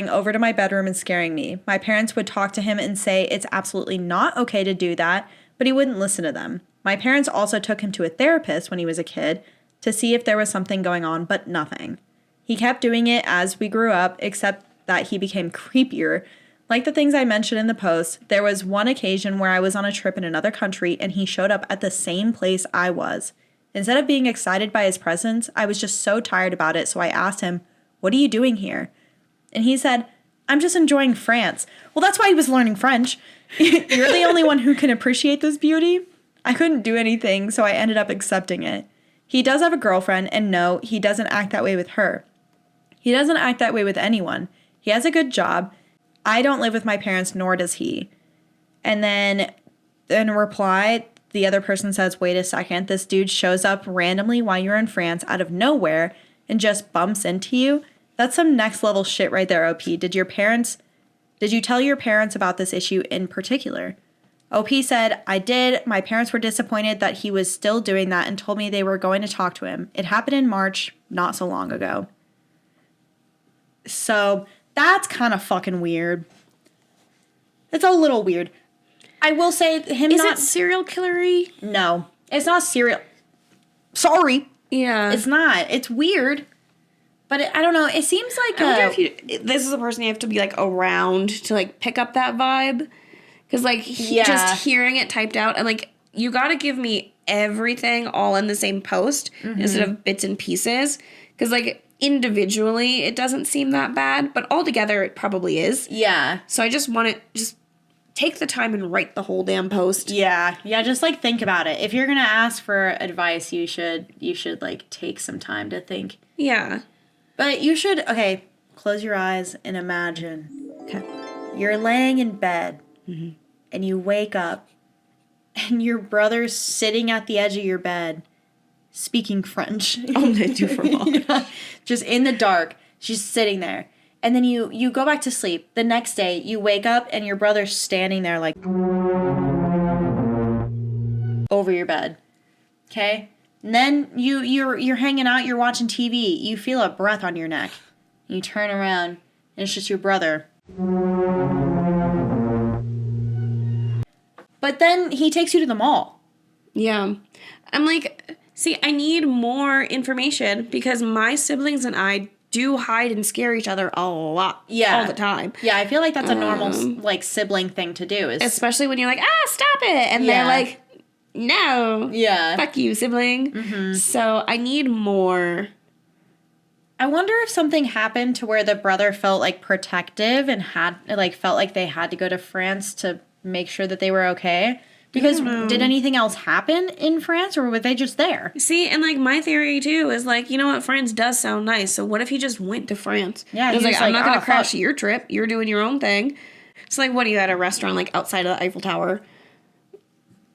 over to my bedroom and scaring me. My parents would talk to him and say it's absolutely not okay to do that, but he wouldn't listen to them. My parents also took him to a therapist when he was a kid to see if there was something going on, but nothing. He kept doing it as we grew up, except that he became creepier. Like the things I mentioned in the post, there was one occasion where I was on a trip in another country and he showed up at the same place I was. Instead of being excited by his presence, I was just so tired about it, so I asked him, "What are you doing here?" And he said, "I'm just enjoying France." Well, that's why he was learning French. You're the only one who can appreciate this beauty. I couldn't do anything, so I ended up accepting it. He does have a girlfriend, and no, he doesn't act that way with her. He doesn't act that way with anyone. He has a good job. I don't live with my parents, nor does he. And then in reply, the other person says, "Wait a second, this dude shows up randomly while you're in France out of nowhere and just bumps into you. That's some next level shit right there, OP. Did you tell your parents about this issue in particular?" OP said, "I did. My parents were disappointed that he was still doing that and told me they were going to talk to him. It happened in March, not so long ago." So that's kind of fucking weird. It's a little weird. I will say him Is not... it serial killery? No. It's not serial... Sorry. Yeah. It's not. It's weird. But I don't know. It seems like... I wonder if this is a person you have to be, like, around to, like, pick up that vibe. Because, like, just hearing it typed out, and, like, you gotta give me everything all in the same post instead of bits and pieces. Because, like, individually, it doesn't seem that bad, but altogether, it probably is. Yeah. So I just want to just take the time and write the whole damn post. Yeah. Yeah, just, like, think about it. If you're gonna ask for advice, you should like, take some time to think. Yeah. But you should... Okay, close your eyes and imagine. Okay. You're laying in bed. And you wake up, and your brother's sitting at the edge of your bed, speaking French. Yeah, just in the dark, she's sitting there. And then you go back to sleep. The next day, you wake up, and your brother's standing there, like, over your bed. Okay? And then you're hanging out, you're watching TV. You feel a breath on your neck. You turn around, and it's just your brother. But then he takes you to the mall. Yeah. I'm like, see, I need more information because my siblings and I do hide and scare each other a lot. Yeah. All the time. Yeah, I feel like that's a normal, like, sibling thing to do. Especially when you're like, stop it. And they're like, no. Yeah. Fuck you, sibling. So I need more. I wonder if something happened to where the brother felt, like, protective and felt like they had to go to France to make sure that they were okay. Because did anything else happen in France, or were they just there? See, and, like, my theory, too, is, like, you know what? France does sound nice. So what if he just went to France? Yeah, he was like, I'm not going to crash fuck. your trip. You're doing your own thing. It's like, what are you at a restaurant, like, outside of the Eiffel Tower?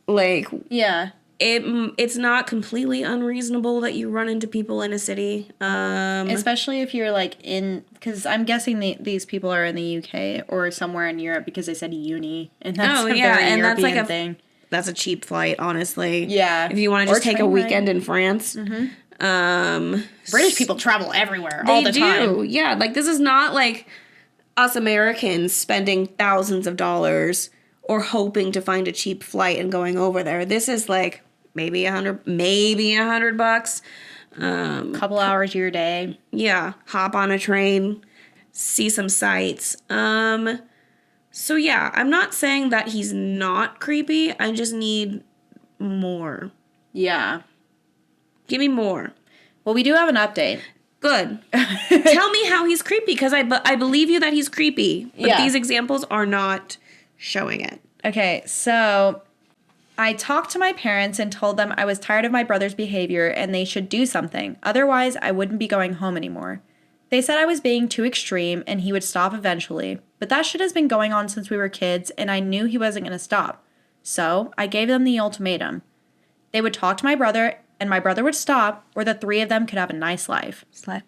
Like, Yeah. It's not completely unreasonable that you run into people in a city. Especially if you're, like, in... Because I'm guessing these people are in the UK or somewhere in Europe because they said uni. And that's a very and European that's like thing. That's a cheap flight, honestly. Yeah. If you want to just take a weekend in France. British people travel everywhere all the time. They do. Yeah, like, this is not like us Americans spending thousands of dollars or hoping to find a cheap flight and going over there. This is like maybe $100. Couple hours of your day. Yeah, hop on a train, see some sights. So yeah, I'm not saying that he's not creepy. I just need more. Yeah. Give me more. Well, we do have an update. Good. Tell me how he's creepy, because I believe you that he's creepy. But these examples are not showing it. Okay, so I talked to my parents and told them I was tired of my brother's behavior and they should do something. Otherwise, I wouldn't be going home anymore. They said I was being too extreme and he would stop eventually. But that shit has been going on since we were kids and I knew he wasn't going to stop. So I gave them the ultimatum. They would talk to my brother and my brother would stop, or the three of them could have a nice life. Slay.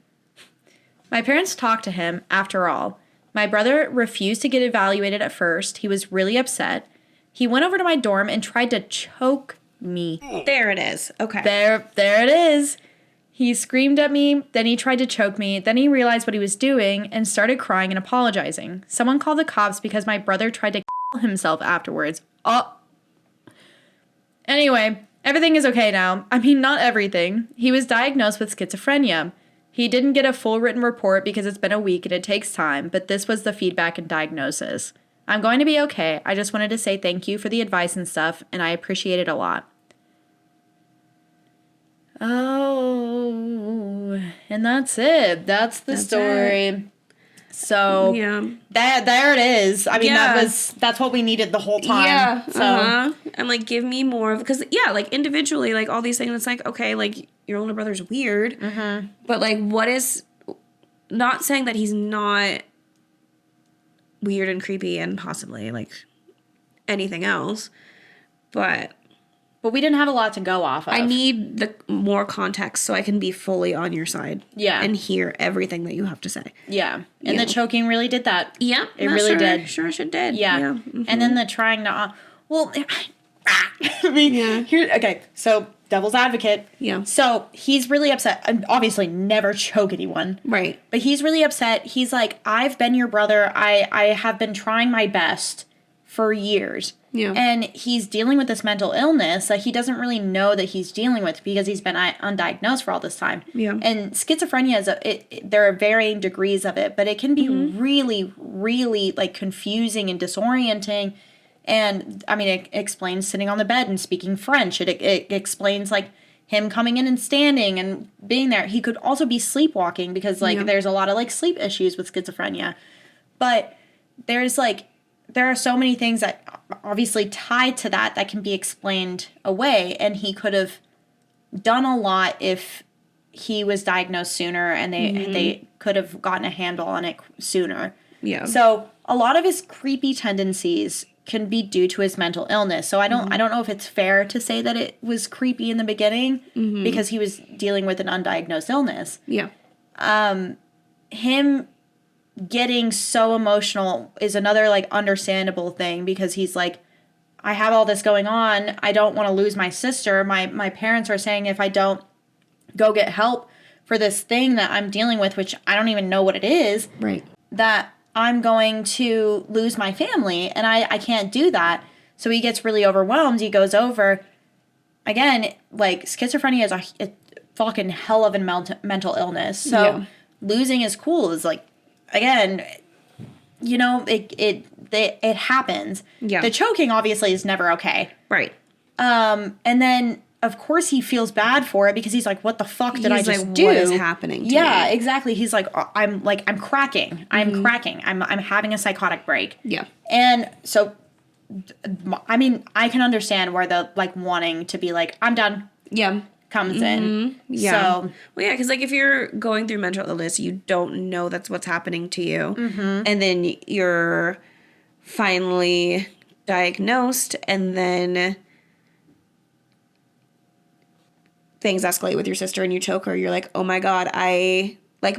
My parents talked to him, after all. My brother refused to get evaluated at first. He was really upset. He went over to my dorm and tried to choke me. There it is. Okay. There it is. He screamed at me, then he tried to choke me, then he realized what he was doing and started crying and apologizing. Someone called the cops because my brother tried to kill himself afterwards. Anyway, everything is okay now. I mean, not everything. He was diagnosed with schizophrenia. He didn't get a full written report because it's been a week and it takes time, but this was the feedback and diagnosis. I'm going to be okay. I just wanted to say thank you for the advice and stuff, and I appreciate it a lot. Oh, and that's it. That's the story. It. So yeah, there it is. I mean, that's what we needed the whole time. Yeah. So and like, give me more of, because like individually, like all these things, it's like, okay, like your older brother's weird, but like, what is, not saying that he's not weird and creepy and possibly like anything else, but we didn't have a lot to go off of. I need the more context so I can be fully on your side. Yeah. And hear everything that you have to say. Yeah. And the choking really did that. Yeah. It really did. Sure as it did. Yeah. Mm-hmm. And then the trying to, I mean, okay, so devil's advocate. Yeah. So he's really upset. And obviously never choke anyone. Right. But he's really upset. He's like, I've been your brother. I have been trying my best for years. Yeah. And he's dealing with this mental illness that he doesn't really know that he's dealing with because he's been undiagnosed for all this time. Yeah. And schizophrenia is there are varying degrees of it, but it can be really, really like confusing and disorienting. And I mean, it explains sitting on the bed and speaking French. It explains like him coming in and standing and being there. He could also be sleepwalking because like there's a lot of like sleep issues with schizophrenia. But there are so many things that obviously tie to that can be explained away, and he could have done a lot if he was diagnosed sooner and they could have gotten a handle on it sooner. Yeah. So a lot of his creepy tendencies can be due to his mental illness. So I don't know if it's fair to say that it was creepy in the beginning because he was dealing with an undiagnosed illness. Yeah. Him getting so emotional is another like understandable thing because he's like, I have all this going on. I don't want to lose my sister. My parents are saying if I don't go get help for this thing that I'm dealing with, which I don't even know what it is, Right. that I'm going to lose my family and I can't do that. So he gets really overwhelmed. He goes over. Again, like schizophrenia is a fucking hell of a mental illness. So losing his cool is like, again, you know, it happens. Yeah. The choking obviously is never okay. Right. And then of course he feels bad for it because he's like, what the fuck did I just do? What is happening to Yeah, me? exactly. He's like, I'm cracking. I'm cracking. I'm having a psychotic break. Yeah. And so, I mean, I can understand where the like wanting to be like, I'm done. Yeah. Comes in. Yeah. So, well, yeah, because like if you're going through mental illness, you don't know that's what's happening to you, and then you're finally diagnosed, and then things escalate with your sister, and you choke her. You're like, oh my god,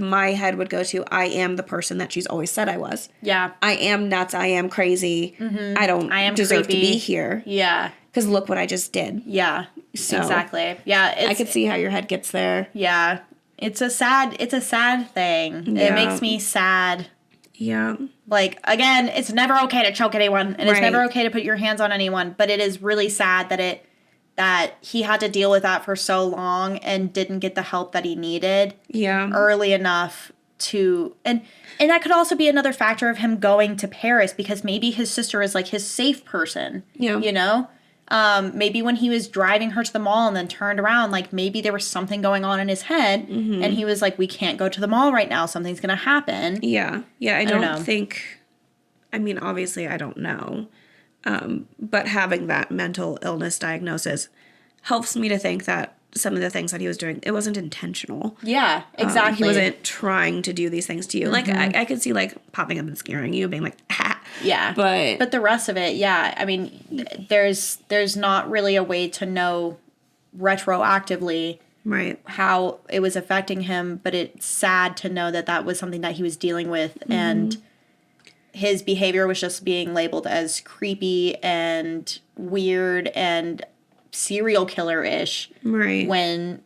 my head would go to, I am the person that she's always said I was. yeah. I am nuts. I am crazy. I am deserve creepy. to be here. Yeah. Because look what I just did. Yeah. So, exactly. Yeah. I could see how your head gets there. Yeah. It's a sad thing. Yeah. It makes me sad. Yeah. Like, again, it's never okay to choke anyone, and it's Right. never okay to put your hands on anyone, but it is really sad that he had to deal with that for so long and didn't get the help that he needed Yeah. early enough to, and that could also be another factor of him going to Paris because maybe his sister is like his safe person. Yeah. You know? Maybe when he was driving her to the mall and then turned around, like maybe there was something going on in his head and he was like, we can't go to the mall right now. Something's going to happen. Yeah. Yeah. I don't don't know. think, I mean, obviously I don't know. But having that mental illness diagnosis helps me to think that some of the things that he was doing, it wasn't intentional. Yeah, exactly. He wasn't trying to do these things to you. Like, I could see, like, popping up and scaring you, being like, ah. Yeah. But the rest of it, yeah. I mean, there's not really a way to know retroactively right. how it was affecting him, but it's sad to know that that was something that he was dealing with. And his behavior was just being labeled as creepy and weird and serial killer-ish. Right. When,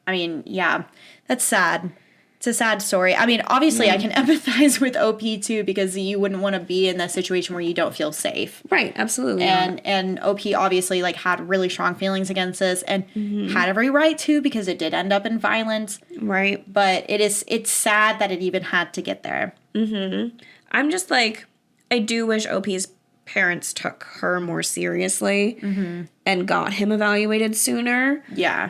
I mean, yeah, that's sad. It's a sad story. I mean, obviously, I can empathize with OP too, because you wouldn't want to be in that situation where you don't feel safe. Right, absolutely. And OP obviously like had really strong feelings against this and had every right to, because it did end up in violence. Right. But it's sad that it even had to get there. I'm just like, I do wish OP's parents took her more seriously and got him evaluated sooner. Yeah.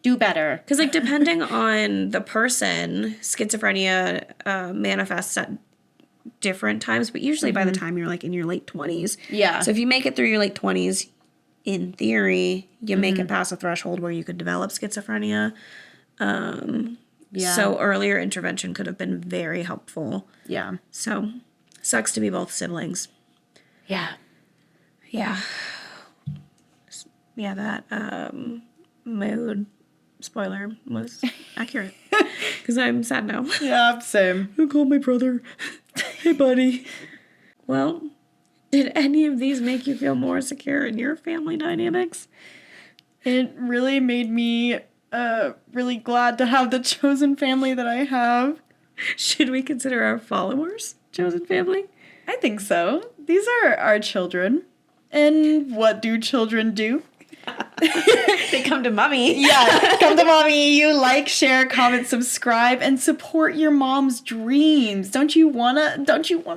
Do better. Because, like, depending on the person, schizophrenia manifests at different times, but usually by the time you're, like, in your late 20s. Yeah. So if you make it through your late 20s, in theory, you make it past a threshold where you could develop schizophrenia. So earlier intervention could have been very helpful. Yeah. So, sucks to be both siblings. Yeah. Yeah. Yeah, that mood spoiler was accurate. Because I'm sad now. Yeah, same. Who called my brother? Hey, buddy. Well, did any of these make you feel more secure in your family dynamics? It really made me really glad to have the chosen family that I have. Should we consider our followers chosen family? I think so. These are our children. And what do children do? They come to mommy. Yeah, come to mommy. You like, share, comment, subscribe, and support your mom's dreams. Don't you wanna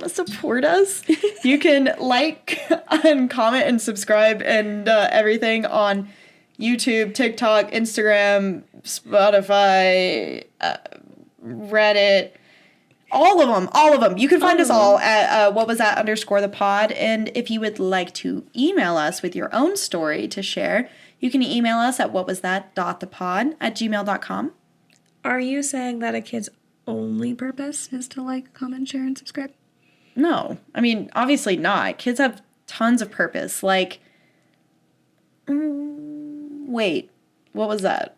support us? You can like and comment and subscribe and everything on YouTube, TikTok, Instagram, Spotify, Reddit. All of them. You can find us all at @whatwasthat_the_pod. And if you would like to email us with your own story to share, you can email us at whatwasthat.thepod@gmail.com. Are you saying that a kid's only purpose is to like, comment, share, and subscribe? No. I mean, obviously not. Kids have tons of purpose. Like, wait, what was that?